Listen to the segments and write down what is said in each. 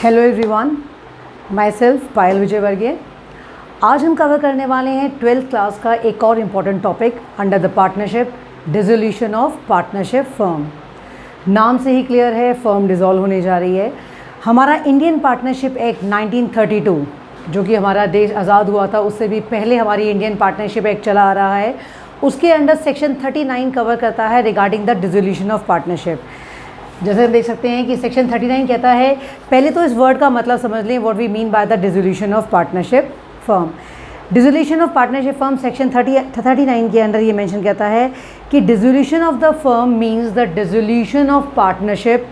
Hello everyone, my self पायल विजयवर्गीय। आज हम cover करने वाले हैं 12th क्लास का एक और important topic under the partnership, dissolution of partnership firm. नाम से ही क्लियर है, फर्म डिसॉल्व होने जा रही है। हमारा इंडियन पार्टनरशिप एक्ट 1932 जो कि हमारा देश आज़ाद हुआ था उससे भी पहले हमारी इंडियन पार्टनरशिप एक्ट चला आ रहा है, उसके अंडर सेक्शन 39 कवर करता है regarding the dissolution of partnership. जैसे हम देख सकते हैं कि सेक्शन 39 कहता है, पहले तो इस वर्ड का मतलब समझ लें, what we mean by the dissolution of partnership firm. Dissolution of partnership firm section 39 के अंदर ये मेंशन कहता है कि dissolution of the firm means the dissolution of partnership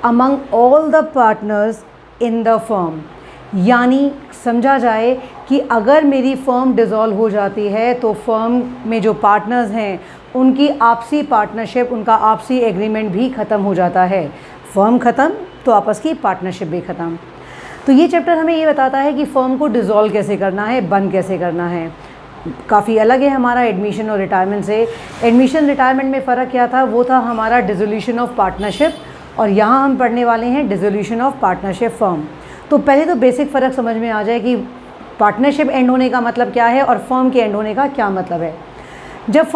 among all the partners in the firm. यानी समझा जाए कि अगर मेरी फर्म डिसॉल्व हो जाती है तो फर्म में जो पार्टनर्स हैं उनकी आपसी पार्टनरशिप, उनका आपसी एग्रीमेंट भी ख़त्म हो जाता है। फर्म ख़त्म तो आपस की पार्टनरशिप भी ख़त्म। तो ये चैप्टर हमें ये बताता है कि फ़र्म को डिसॉल्व कैसे करना है, बंद कैसे करना है। काफ़ी अलग है हमारा एडमिशन और रिटायरमेंट से। एडमिशन रिटायरमेंट में फ़र्क क्या था, वो था हमारा डिसोल्यूशन ऑफ पार्टनरशिप, और यहाँ हम पढ़ने वाले हैं डिसोल्यूशन ऑफ पार्टनरशिप फर्म। तो पहले तो बेसिक फ़र्क समझ में आ जाए कि पार्टनरशिप एंड होने का मतलब क्या है और फर्म के एंड होने का क्या मतलब है। जब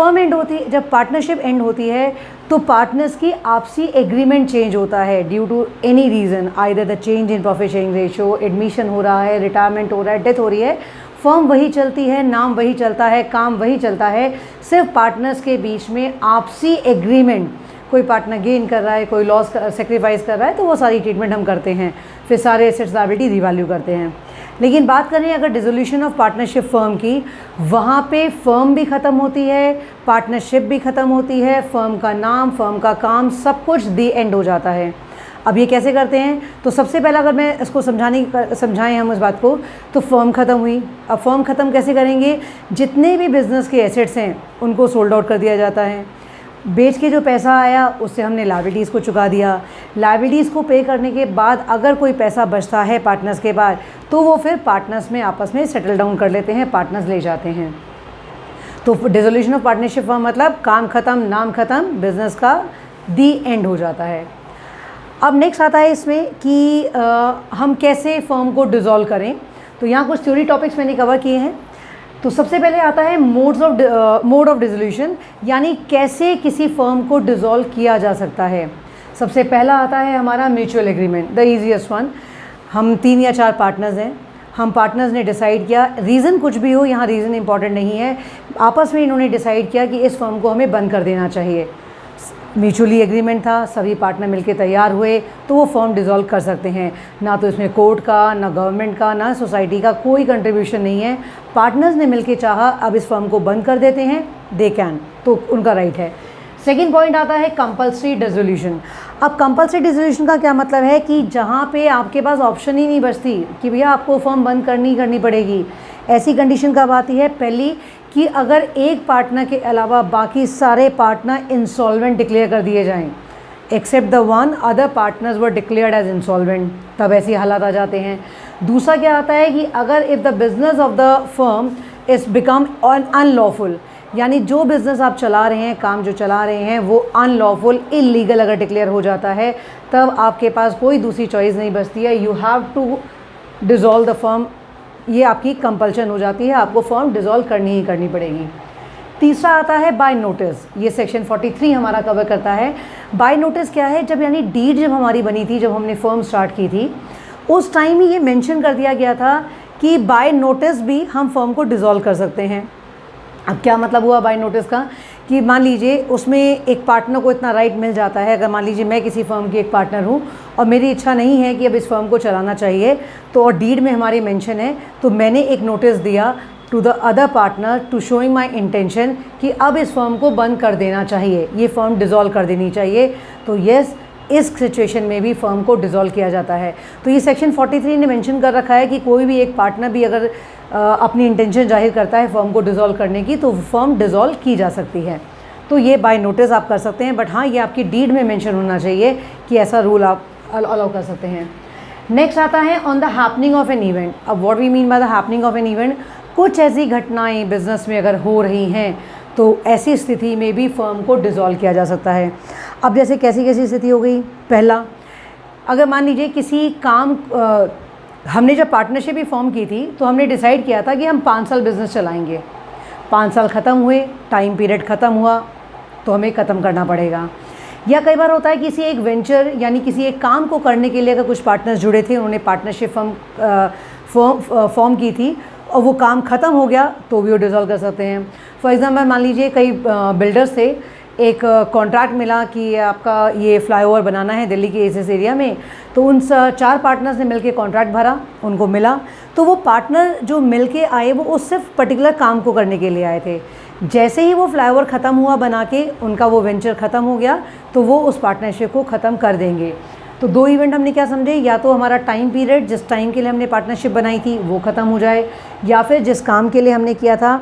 पार्टनरशिप एंड होती है तो पार्टनर्स की आपसी एग्रीमेंट चेंज होता है due to any reason, either the change in profit sharing ratio, admission हो रहा है, रिटायरमेंट हो रहा है, डेथ हो रही है, फर्म वही चलती है, नाम वही चलता है, काम वही चलता है। सिर्फ पार्टनर्स के बीच में आपसी एग्रीमेंट, कोई पार्टनर गेन कर रहा है, कोई लॉस सेक्रीफाइस कर रहा है, तो वो सारी ट्रीटमेंट हम करते हैं, फिर सारे एसेट्स लायबिलिटी रिवैल्यू करते हैं। लेकिन बात करें अगर डिसोल्यूशन ऑफ पार्टनरशिप फर्म की, वहाँ पे फर्म भी ख़त्म होती है, पार्टनरशिप भी ख़त्म होती है, फर्म का नाम, फर्म का काम, सब कुछ दी एंड हो जाता है। अब ये कैसे करते हैं, तो सबसे पहला अगर मैं इसको समझाएं हम इस बात को, तो फर्म ख़त्म हुई। अब फर्म ख़त्म कैसे करेंगे, जितने भी बिज़नेस के एसेट्स हैं उनको सोल्ड आउट कर दिया जाता है। बेच के जो पैसा आया उससे हमने लायबिलिटीज़ को चुका दिया। लायबिलिटीज़ को पे करने के बाद अगर कोई पैसा बचता है पार्टनर्स के बाद, तो वो फिर पार्टनर्स में आपस में सेटल डाउन कर लेते हैं, पार्टनर्स ले जाते हैं। तो डिसोल्यूशन ऑफ पार्टनरशिप फर्म मतलब काम ख़त्म, नाम ख़त्म, बिज़नेस का दी एंड हो जाता है। अब नेक्स्ट आता है इसमें कि हम कैसे फर्म को डिसॉल्व करें। तो यहाँ कुछ थ्योरी टॉपिक्स मैंने कवर किए हैं। तो सबसे पहले आता है मोड ऑफ डिसोल्यूशन, यानी कैसे किसी फर्म को डिसॉल्व किया जा सकता है। सबसे पहला आता है हमारा mutual agreement, the easiest one. हम 3 या 4 पार्टनर्स हैं, हम पार्टनर्स ने डिसाइड किया, रीज़न कुछ भी हो, यहाँ रीज़न इंपॉर्टेंट नहीं है, आपस में इन्होंने डिसाइड किया कि इस फर्म को हमें बंद कर देना चाहिए। म्यूचुअली एग्रीमेंट था, सभी पार्टनर मिलकर तैयार हुए, तो वो फर्म डिसॉल्व कर सकते हैं। ना तो इसमें कोर्ट का, ना गवर्नमेंट का, ना सोसाइटी का कोई कंट्रीब्यूशन नहीं है। पार्टनर्स ने मिलकर चाहा अब इस फर्म को बंद कर देते हैं, दे कैन, तो उनका राइट है। सेकेंड पॉइंट आता है कंपल्सरी डिसोल्यूशन। अब कंपल्सरी डिसोल्यूशन का क्या मतलब है कि जहाँ पे आपके पास ऑप्शन ही नहीं बचती कि भैया आपको फर्म बंद करनी पड़ेगी। ऐसी कंडीशन कब आती है, पहली कि अगर एक पार्टनर के अलावा बाकी सारे पार्टनर इंसॉल्वेंट डिक्लेयर कर दिए जाएं, except the one other partners were declared as insolvent, तब ऐसी हालात आ जाते हैं। दूसरा क्या आता है कि अगर if the business of the firm is become unlawful, यानी जो बिज़नेस आप चला रहे हैं, काम जो चला रहे हैं, वो अनलॉफुल, इलीगल अगर डिक्लेयर हो जाता है, तब आपके पास कोई दूसरी चॉइस नहीं बचती है, you have to dissolve the firm. ये आपकी कंपल्शन हो जाती है, आपको फर्म डिसॉल्व करनी ही करनी पड़ेगी। तीसरा आता है बाय नोटिस, ये सेक्शन 43 हमारा कवर करता है। बाय नोटिस क्या है, जब यानी डीड जब हमारी बनी थी, जब हमने फर्म स्टार्ट की थी, उस टाइम ही ये मेंशन कर दिया गया था कि बाय नोटिस भी हम फर्म को डिसॉल्व कर सकते हैं। अब क्या मतलब हुआ बाय नोटिस का, कि मान लीजिए उसमें एक पार्टनर को इतना राइट मिल जाता है, अगर मान लीजिए मैं किसी फर्म की एक पार्टनर हूँ और मेरी इच्छा नहीं है कि अब इस फर्म को चलाना चाहिए, तो और डीड में हमारी मेंशन है, तो मैंने एक नोटिस दिया to the other partner to showing my intention कि अब इस फर्म को बंद कर देना चाहिए, ये फर्म डिसॉल्व कर देनी चाहिए, तो येस, इस सिचुएशन में भी फर्म को डिसॉल्व किया जाता है। तो ये सेक्शन 43 ने मेंशन कर रखा है कि कोई भी एक पार्टनर भी अगर अपनी इंटेंशन जाहिर करता है फर्म को डिसॉल्व करने की, तो फर्म डिसॉल्व की जा सकती है। तो ये बाय नोटिस आप कर सकते हैं, बट हाँ, ये आपकी डीड में मेंशन होना चाहिए कि ऐसा रूल आप अलाउ कर सकते हैं। नेक्स्ट आता है on the happening of an event. अब what we mean by the happening of an event, कुछ ऐसी घटनाएं बिजनेस में अगर हो रही हैं तो ऐसी स्थिति में भी फर्म को डिसॉल्व किया जा सकता है। अब जैसे कैसी कैसी स्थिति हो गई, पहला अगर मान लीजिए किसी काम हमने जब पार्टनरशिप भी फॉर्म की थी तो हमने डिसाइड किया था कि हम 5 साल बिज़नेस चलाएंगे। 5 साल ख़त्म हुए, टाइम पीरियड ख़त्म हुआ तो हमें ख़त्म करना पड़ेगा। या कई बार होता है किसी एक वेंचर यानी किसी एक काम को करने के लिए अगर कुछ पार्टनर्स जुड़े थे, उन्होंने पार्टनरशिप फॉर्म की थी और वो काम ख़त्म हो गया तो भी वो डिसॉल्व कर सकते हैं। फॉर एग्ज़ाम्पल मान लीजिए कई बिल्डर्स थे, एक कॉन्ट्रैक्ट मिला कि आपका ये फ्लाईओवर बनाना है दिल्ली के इस एरिया में, तो उन 4 पार्टनर्स ने मिलके कॉन्ट्रैक्ट भरा, उनको मिला। तो वो पार्टनर जो मिलके आए वो उस सिर्फ पर्टिकुलर काम को करने के लिए आए थे। जैसे ही वो फ्लाईओवर ख़त्म हुआ बना के, उनका वो वेंचर ख़त्म हो गया तो वो उस पार्टनरशिप को ख़त्म कर देंगे। तो 2 इवेंट हमने क्या समझे, या तो हमारा टाइम पीरियड जिस टाइम के लिए हमने पार्टनरशिप बनाई थी वो ख़त्म हो जाए, या फिर जिस काम के लिए हमने किया था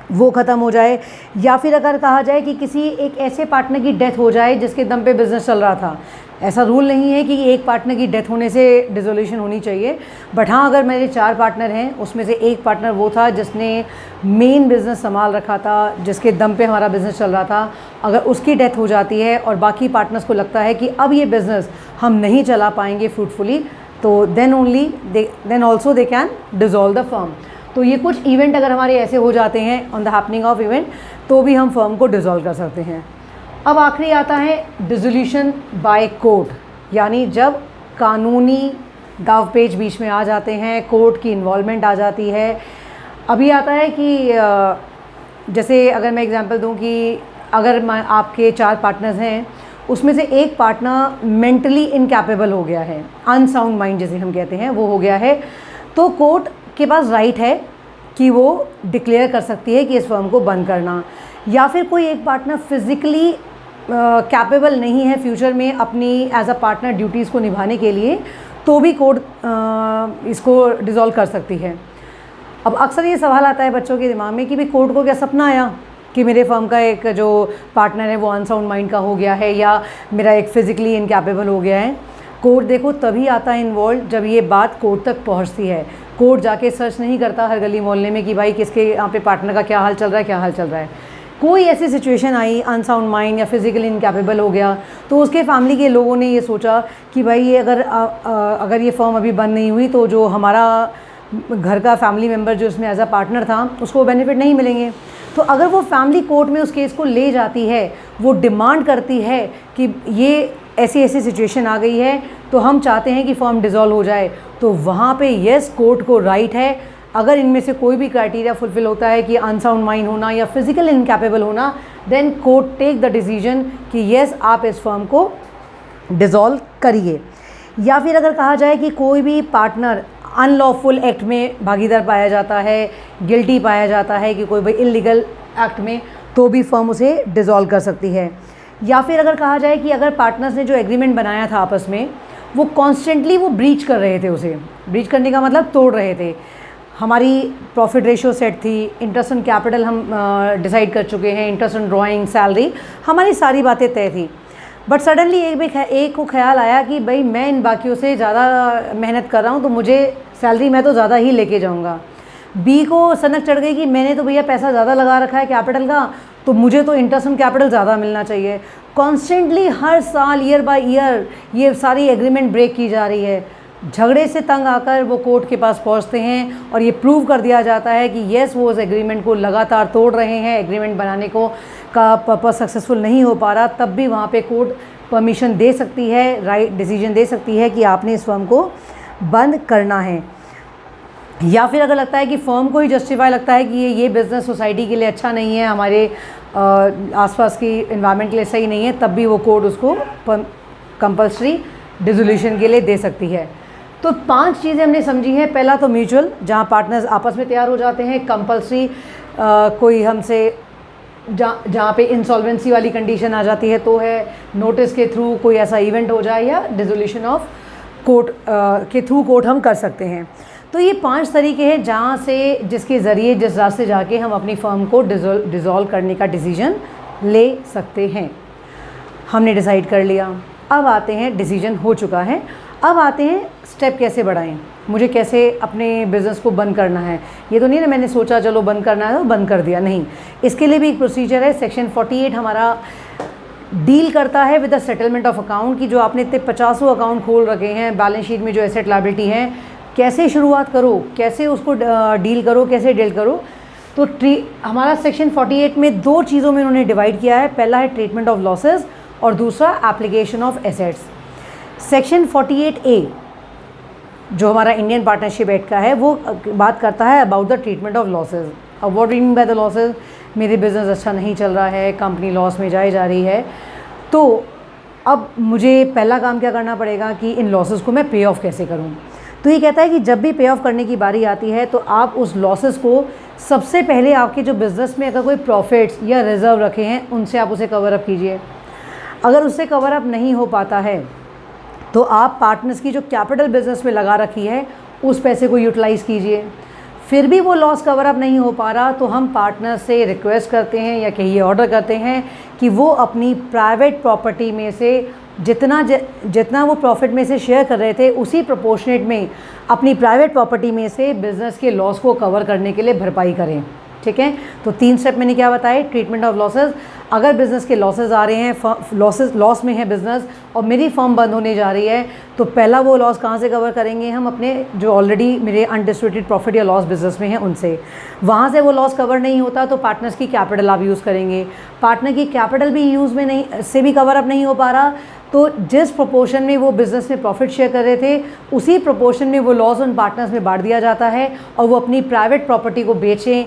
वो ख़त्म हो जाए, या फिर अगर कहा जाए कि किसी एक ऐसे पार्टनर की डेथ हो जाए जिसके दम पे बिज़नेस चल रहा था। ऐसा रूल नहीं है कि एक पार्टनर की डेथ होने से डिसोल्यूशन होनी चाहिए, बट हाँ अगर मेरे 4 पार्टनर हैं उसमें से एक पार्टनर वो था जिसने मेन बिज़नेस संभाल रखा था, जिसके दम पे हमारा बिज़नेस चल रहा था, अगर उसकी डेथ हो जाती है और बाकी पार्टनर्स को लगता है कि अब ये बिज़नेस हम नहीं चला पाएंगे फ्रूटफुली, तो then also they can dissolve the firm. तो ये कुछ इवेंट अगर हमारे ऐसे हो जाते हैं on the happening of event तो भी हम फर्म को डिसॉल्व कर सकते हैं। अब आखिरी आता है डिसोल्यूशन बाय कोर्ट, यानी जब कानूनी दाव पेच बीच में आ जाते हैं, कोर्ट की इन्वॉल्वमेंट आ जाती है। अभी आता है कि जैसे अगर मैं एग्जांपल दूं कि अगर आपके 4 पार्टनर्स हैं, उसमें से एक पार्टनर मेंटली इनकैपेबल हो गया है, अनसाउंड माइंड जिसे हम कहते हैं वो हो गया है, तो कोर्ट के पास राइट है कि वो डिक्लेयर कर सकती है कि इस फर्म को बंद करना। या फिर कोई एक पार्टनर फिज़िकली कैपेबल नहीं है फ्यूचर में अपनी एज अ पार्टनर ड्यूटीज़ को निभाने के लिए, तो भी कोर्ट इसको डिसॉल्व कर सकती है। अब अक्सर ये सवाल आता है बच्चों के दिमाग में कि भाई कोर्ट को क्या सपना आया कि मेरे फर्म का एक जो पार्टनर है वो अनसाउंड माइंड का हो गया है या मेरा एक फ़िज़िकली इनकैपेबल हो गया है। कोर्ट देखो तभी आता है इन्वॉल्व जब ये बात कोर्ट तक पहुंचती है। कोर्ट जाके सर्च नहीं करता हर गली मोहल्ले में कि भाई किसके यहाँ पे पार्टनर का क्या हाल चल रहा है, क्या हाल चल रहा है। कोई ऐसी सिचुएशन आई, अनसाउंड माइंड या फिज़िकली इनकैपेबल हो गया, तो उसके फैमिली के लोगों ने ये सोचा कि भाई ये अगर ये फर्म अभी बंद नहीं हुई तो जो हमारा घर का फैमिली मेम्बर जो इसमें एज अ पार्टनर था उसको बेनिफिट नहीं मिलेंगे। तो अगर वो फैमिली कोर्ट में उस केस को ले जाती है, वो डिमांड करती है कि ये ऐसी ऐसी सिचुएशन आ गई है तो हम चाहते हैं कि फर्म डिसॉल्व हो जाए, तो वहाँ पे यस कोर्ट को राइट है, अगर इनमें से कोई भी क्राइटेरिया फुलफिल होता है कि अनसाउंड माइंड होना या फिजिकल इनकैपेबल होना, then court take the decision कि यस आप इस फर्म को डिसॉल्व करिए। या फिर अगर कहा जाए कि कोई भी पार्टनर अनलॉफुल एक्ट में भागीदार पाया जाता है, गिल्टी पाया जाता है कि कोई भाई इलीगल एक्ट में, तो भी फर्म उसे डिसॉल्व कर सकती है। या फिर अगर कहा जाए कि अगर पार्टनर्स ने जो एग्रीमेंट बनाया था आपस में वो कॉन्स्टेंटली वो ब्रीच कर रहे थे, उसे ब्रीच करने का मतलब तोड़ रहे थे। हमारी प्रॉफिट रेशियो सेट थी, इंटरेस्ट ऑन कैपिटल हम डिसाइड कर चुके हैं, इंटरेस्ट ऑन ड्राइंग, सैलरी, हमारी सारी बातें तय थी, बट सडनली एक को ख्याल आया कि भाई मैं इन बाकियों से ज़्यादा मेहनत कर रहा हूँ तो मुझे सैलरी मैं तो ज़्यादा ही लेके जाऊँगा। बी को सनक चढ़ गई कि मैंने तो भैया पैसा ज़्यादा लगा रखा है कैपिटल का, तो मुझे तो इंटरेस्ट ऑन कैपिटल ज़्यादा मिलना चाहिए। कॉन्स्टेंटली हर साल ईयर बाय ईयर ये सारी एग्रीमेंट ब्रेक की जा रही है। झगड़े से तंग आकर वो कोर्ट के पास पहुंचते हैं और ये प्रूव कर दिया जाता है कि येस वो उस एग्रीमेंट को लगातार तोड़ रहे हैं, एग्रीमेंट बनाने को का पर्पस सक्सेसफुल नहीं हो पा रहा, तब भी वहाँ पे कोर्ट परमिशन दे सकती है, राइट डिसीजन दे सकती है कि आपने इस फर्म को बंद करना है। या फिर अगर लगता है कि फर्म को ही जस्टिफाई लगता है कि ये बिज़नेस सोसाइटी के लिए अच्छा नहीं है, हमारे आसपास की एनवायरनमेंट के लिए सही नहीं है, तब भी वो कोर्ट उसको कंपल्सरी डिसोल्यूशन के लिए दे सकती है। तो 5 चीज़ें हमने समझी हैं। पहला तो म्यूचुअल, जहाँ पार्टनर्स आपस में तैयार हो जाते हैं। कंपल्सरी, कोई हमसे जहाँ पे इंसॉल्वेंसी वाली कंडीशन आ जाती है तो है। नोटिस के थ्रू कोई ऐसा इवेंट हो जाए या डिसोल्यूशन ऑफ कोर्ट के थ्रू कोर्ट हम कर सकते हैं। तो ये 5 तरीके हैं जहाँ से जिसके ज़रिए जिस रास्ते जाके हम अपनी फर्म को डिसॉल्व करने का डिसीजन ले सकते हैं। हमने डिसाइड कर लिया, अब आते हैं डिसीजन हो चुका है, अब आते हैं स्टेप कैसे बढ़ाएं, मुझे कैसे अपने बिज़नेस को बंद करना है। ये तो नहीं ना मैंने सोचा चलो बंद करना है तो बंद कर दिया, नहीं, इसके लिए भी एक प्रोसीजर है। सेक्शन 48 हमारा डील करता है with the settlement of account की जो आपने इतने 50 अकाउंट खोल रखे हैं, बैलेंस शीट में जो एसेट लायबिलिटी हैं, कैसे शुरुआत करो, कैसे उसको डील करो, कैसे डील करो। तो हमारा सेक्शन 48 में 2 चीज़ों में उन्होंने डिवाइड किया है। पहला है ट्रीटमेंट ऑफ लॉसेस और दूसरा application of assets. Section 48A जो हमारा इंडियन पार्टनरशिप एक्ट का है वो बात करता है about the treatment of losses. अब what mean by the losses, मेरे बिज़नेस अच्छा नहीं चल रहा है, कंपनी लॉस में जा रही है, तो अब मुझे पहला काम क्या करना पड़ेगा कि इन लॉसेस को मैं पे ऑफ कैसे करूं। तो ये कहता है कि जब भी पे ऑफ करने की बारी आती है तो आप उस लॉसेस को सबसे पहले आपके जो बिज़नेस में अगर कोई प्रॉफिट्स या रिजर्व रखे हैं उनसे आप उसे कवर अप कीजिए। अगर उससे कवर अप नहीं हो पाता है तो आप पार्टनर्स की जो कैपिटल बिज़नेस में लगा रखी है उस पैसे को यूटिलाइज़ कीजिए। फिर भी वो लॉस कवर अप नहीं हो पा रहा तो हम पार्टनर से रिक्वेस्ट करते हैं या कहिए ऑर्डर करते हैं कि वो अपनी प्राइवेट प्रॉपर्टी में से जितना वो प्रॉफिट में से शेयर कर रहे थे उसी प्रोपोर्शनेट में अपनी प्राइवेट प्रॉपर्टी में से बिज़नेस के लॉस को कवर करने के लिए भरपाई करें। ठीक है, तो 3 स्टेप मैंने क्या बताए। ट्रीटमेंट ऑफ लॉसेस, अगर बिज़नेस के लॉसेस आ रहे हैं, लॉस में है बिज़नेस और मेरी फर्म बंद होने जा रही है, तो पहला वो लॉस कहाँ से कवर करेंगे हम, अपने जो ऑलरेडी मेरे अनडिस्ट्रीब्यूटेड प्रॉफिट या लॉस बिज़नेस में है उनसे। वहाँ से वो लॉस कवर नहीं होता तो पार्टनर्स की कैपिटल आप यूज़ करेंगे। पार्टनर की कैपिटल भी यूज़ में नहीं से भी कवर अप नहीं हो पा रहा तो जिस प्रोपोर्शन में वो बिज़नेस में प्रॉफिट शेयर कर रहे थे उसी प्रोपोर्शन में वो लॉस उन पार्टनर्स में बांट दिया जाता है और वो अपनी प्राइवेट प्रॉपर्टी को बेचें,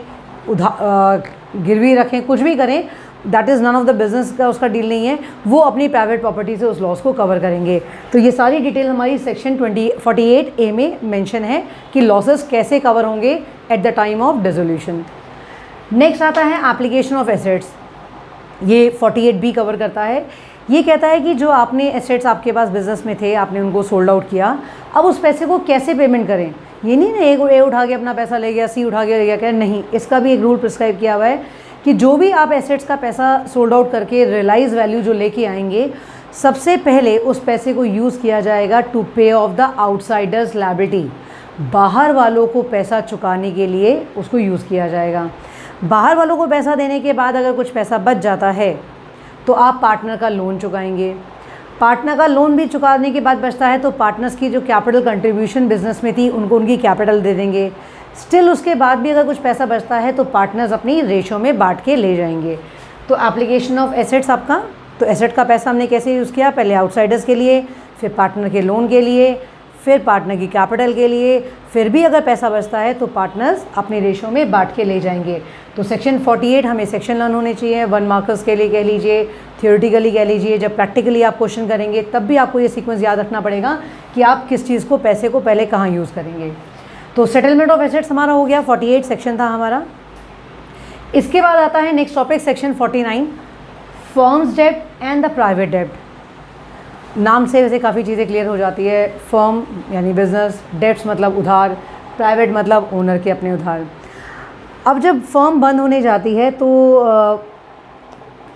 गिरवी रखें, कुछ भी करें, that is none of the business का उसका डील नहीं है, वो अपनी प्राइवेट प्रॉपर्टी से उस लॉस को कवर करेंगे। तो ये सारी डिटेल हमारी सेक्शन 48A में मेंशन है कि लॉसेस कैसे कवर होंगे at the time of dissolution. Next आता है एप्लीकेशन ऑफ एसेट्स। ये 48B कवर करता है। ये कहता है कि जो आपने एसेट्स आपके पास बिज़नेस में थे, आपने उनको सोल्ड आउट किया, अब उस पैसे को कैसे पेमेंट करें। ये नहीं ना ए उठा के अपना पैसा ले गया, सी उठा के ले गया, क्या नहीं, इसका भी एक रूल प्रिस्क्राइब किया हुआ है कि जो भी आप एसेट्स का पैसा सोल्ड आउट करके रियलाइज वैल्यू जो लेके आएंगे, सबसे पहले उस पैसे को यूज़ किया जाएगा टू पे ऑफ द आउटसाइडर्स लायबिलिटी। बाहर वालों को पैसा चुकाने के लिए उसको यूज़ किया जाएगा। बाहर वालों को पैसा देने के बाद अगर कुछ पैसा बच जाता है तो आप पार्टनर का लोन चुकाएंगे। पार्टनर का लोन भी चुकाने के बाद बचता है तो पार्टनर्स की जो कैपिटल कंट्रीब्यूशन बिज़नेस में थी उनको उनकी कैपिटल दे देंगे। स्टिल उसके बाद भी अगर कुछ पैसा बचता है तो पार्टनर्स अपनी रेशो में बांट के ले जाएंगे। तो एप्लीकेशन ऑफ एसेट्स आपका, तो एसेट का पैसा हमने कैसे यूज़ किया, पहले आउटसाइडर्स के लिए, फिर पार्टनर के लोन के लिए, फिर पार्टनर की कैपिटल के लिए, फिर भी अगर पैसा बचता है तो पार्टनर्स अपने रेशो में बांट के ले जाएंगे। तो सेक्शन 48 हमें सेक्शन लर्न होने चाहिए, 1 मार्कर्स के लिए कह लीजिए, थियोरेटिकली कह लीजिए। जब प्रैक्टिकली आप क्वेश्चन करेंगे तब भी आपको ये सीक्वेंस याद रखना पड़ेगा कि आप किस चीज़ को, पैसे को पहले कहाँ यूज़ करेंगे। तो सेटलमेंट ऑफ एसेट्स हमारा हो गया, 48 सेक्शन था हमारा। इसके बाद आता है नेक्स्ट टॉपिक सेक्शन 49, फर्म्स डेब्ट एंड द प्राइवेट डेब्ट। नाम से वैसे काफ़ी चीज़ें क्लियर हो जाती है। फर्म यानी बिज़नेस, डेब्ट्स मतलब उधार, प्राइवेट मतलब ओनर के अपने उधार। अब जब फर्म बंद होने जाती है तो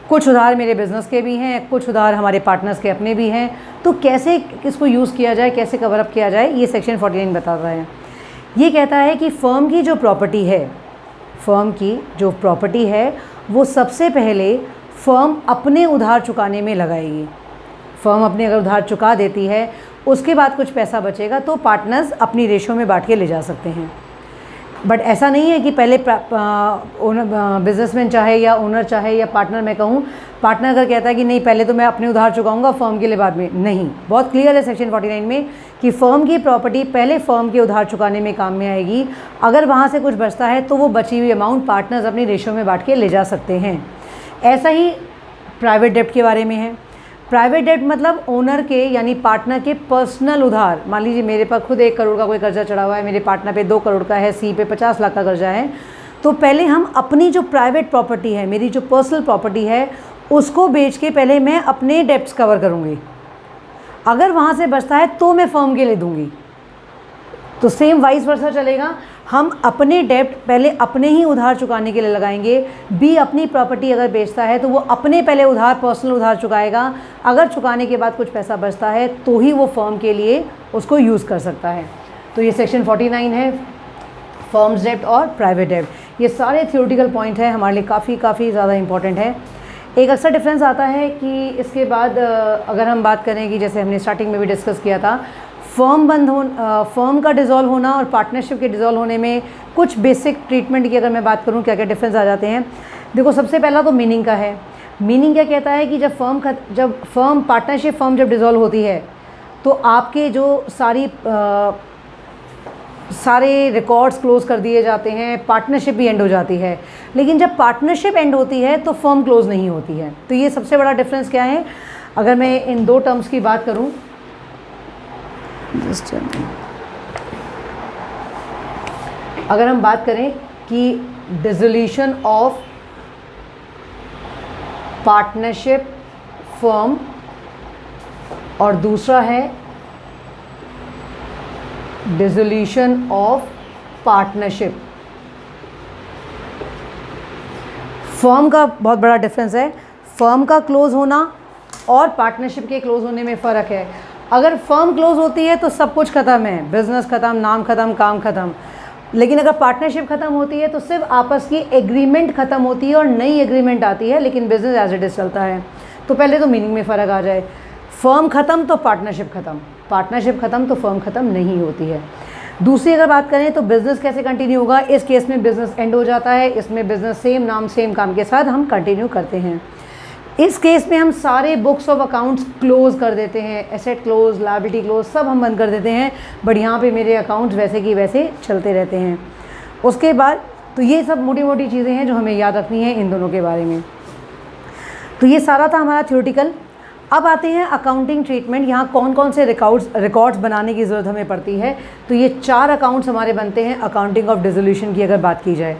कुछ उधार मेरे बिज़नेस के भी हैं, कुछ उधार हमारे पार्टनर्स के अपने भी हैं, तो कैसे इसको यूज़ किया जाए, कैसे कवर अप किया जाए, ये सेक्शन 49 बता रहा है। ये कहता है कि फर्म की जो प्रॉपर्टी है, फर्म की जो प्रॉपर्टी है वो सबसे पहले फर्म अपने उधार चुकाने में लगाएगी। फर्म अपने अगर उधार चुका देती है उसके बाद कुछ पैसा बचेगा तो पार्टनर्स अपनी रेशो में बांट के ले जा सकते हैं। बट ऐसा नहीं है कि पहले बिजनेसमैन चाहे या ओनर चाहे या पार्टनर, मैं कहूँ पार्टनर अगर कहता है कि नहीं पहले तो मैं अपने उधार चुकाऊंगा फर्म के लिए बाद में, नहीं, बहुत क्लियर है सेक्शन 49 में कि फर्म की प्रॉपर्टी पहले फर्म के उधार चुकाने में काम में आएगी। अगर वहाँ से कुछ बचता है तो वो बची हुई अमाउंट पार्टनर्स अपनी रेशो में बांट के ले जा सकते हैं। ऐसा ही प्राइवेट डेब्ट के बारे में है। प्राइवेट डेब्ट मतलब ओनर के यानी पार्टनर के पर्सनल उधार। मान लीजिए मेरे पर खुद 1 करोड़ का कोई कर्जा चढ़ा हुआ है, मेरे पार्टनर पे 2 करोड़ का है, सी पे 50 लाख का कर्जा है, तो पहले हम अपनी जो प्राइवेट प्रॉपर्टी है, मेरी जो पर्सनल प्रॉपर्टी है, उसको बेच के पहले मैं अपने डेब्ट्स कवर करूँगी। अगर वहाँ से बचता है तो मैं फर्म के लिए दूँगी। तो सेम वाइस वर्सा चलेगा, हम अपने डेब्ट पहले अपने ही उधार चुकाने के लिए लगाएंगे। बी अपनी प्रॉपर्टी अगर बेचता है तो वो अपने पहले उधार, पर्सनल उधार चुकाएगा। अगर चुकाने के बाद कुछ पैसा बचता है तो ही वो फर्म के लिए उसको यूज़ कर सकता है। तो ये सेक्शन 49 है, फर्म्स डेब्ट और प्राइवेट डेब्ट। ये सारे थियोरेटिकल पॉइंट है, हमारे लिए काफ़ी ज़्यादा इंपॉर्टेंट है। एक अक्सर डिफरेंस आता है कि इसके बाद अगर हम बात करें कि जैसे हमने स्टार्टिंग में भी डिस्कस किया था, फर्म का डिज़ोल्व होना और पार्टनरशिप के डिज़ोल्व होने में कुछ बेसिक ट्रीटमेंट की अगर मैं बात करूं क्या क्या डिफरेंस आ जाते हैं। देखो, सबसे पहला तो मीनिंग का है। मीनिंग क्या कहता है कि जब पार्टनरशिप फर्म जब डिज़ोल्व होती है तो आपके जो सारे रिकॉर्ड्स क्लोज़ कर दिए जाते हैं, पार्टनरशिप भी एंड हो जाती है। लेकिन जब पार्टनरशिप एंड होती है तो फर्म क्लोज़ नहीं होती है। तो ये सबसे बड़ा डिफरेंस क्या है? अगर मैं इन दो टर्म्स की बात करूं, अगर हम बात करें कि डिसोल्यूशन ऑफ पार्टनरशिप फर्म और दूसरा है डिसोल्यूशन ऑफ पार्टनरशिप फर्म का बहुत बड़ा डिफरेंस है। फर्म का क्लोज होना और पार्टनरशिप के क्लोज होने में फ़र्क है। अगर फर्म क्लोज होती है तो सब कुछ ख़त्म है, बिजनेस ख़त्म, नाम ख़त्म, काम ख़त्म। लेकिन अगर पार्टनरशिप ख़त्म होती है तो सिर्फ आपस की एग्रीमेंट ख़त्म होती है और नई एग्रीमेंट आती है, लेकिन बिजनेस एज इट इज़ चलता है। तो पहले तो मीनिंग में फ़र्क आ जाए। फर्म ख़त्म तो पार्टनरशिप ख़त्म, पार्टनरशिप ख़त्म तो फर्म ख़त्म नहीं होती है। दूसरी अगर बात करें तो बिज़नेस कैसे कंटिन्यू होगा, इस केस में बिज़नेस एंड हो जाता है। इसमें बिज़नेस सेम नाम सेम काम के साथ हम कंटिन्यू करते हैं। इस केस में हम सारे बुक्स ऑफ अकाउंट्स क्लोज़ कर देते हैं, एसेट क्लोज, लायबिलिटी क्लोज, सब हम बंद कर देते हैं। बट यहाँ पे मेरे अकाउंट्स वैसे की वैसे चलते रहते हैं। उसके बाद तो ये सब मोटी मोटी चीज़ें हैं जो हमें याद रखनी है इन दोनों के बारे में। तो ये सारा था हमारा थ्योरेटिकल। अब आते हैं अकाउंटिंग ट्रीटमेंट। यहाँ कौन कौन से रिकॉर्ड्स बनाने की ज़रूरत हमें पड़ती है। तो ये 4 अकाउंट्स हमारे बनते हैं अकाउंटिंग ऑफ डिसोल्यूशन की अगर बात की जाए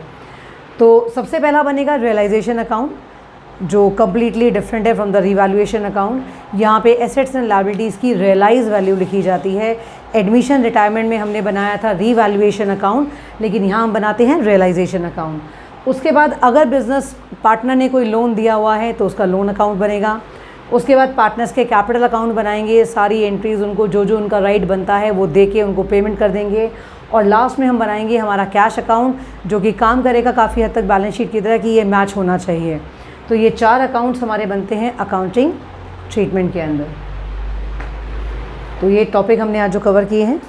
तो। सबसे पहला बनेगा रियलाइजेशन अकाउंट, जो कम्प्लीटली डिफरेंट है फ्रॉम द रिवैल्यूएशन अकाउंट। यहाँ पे एसेट्स एंड लायबिलिटीज़ की रियलाइज वैल्यू लिखी जाती है। एडमिशन रिटायरमेंट में हमने बनाया था रिवैल्यूएशन अकाउंट, लेकिन यहाँ हम बनाते हैं रियलाइजेशन अकाउंट। उसके बाद अगर बिजनेस पार्टनर ने कोई लोन दिया हुआ है तो उसका लोन अकाउंट बनेगा। उसके बाद पार्टनर्स के कैपिटल अकाउंट बनाएंगे, सारी एंट्रीज़ उनको जो जो उनका राइट बनता है वो दे के उनको पेमेंट कर देंगे। और लास्ट में हम बनाएंगे हमारा कैश अकाउंट, जो कि काम करेगा काफ़ी हद तक बैलेंस शीट की तरह कि ये मैच होना चाहिए। तो ये 4 अकाउंट्स हमारे बनते हैं अकाउंटिंग ट्रीटमेंट के अंदर। तो ये टॉपिक हमने आज जो कवर किए हैं,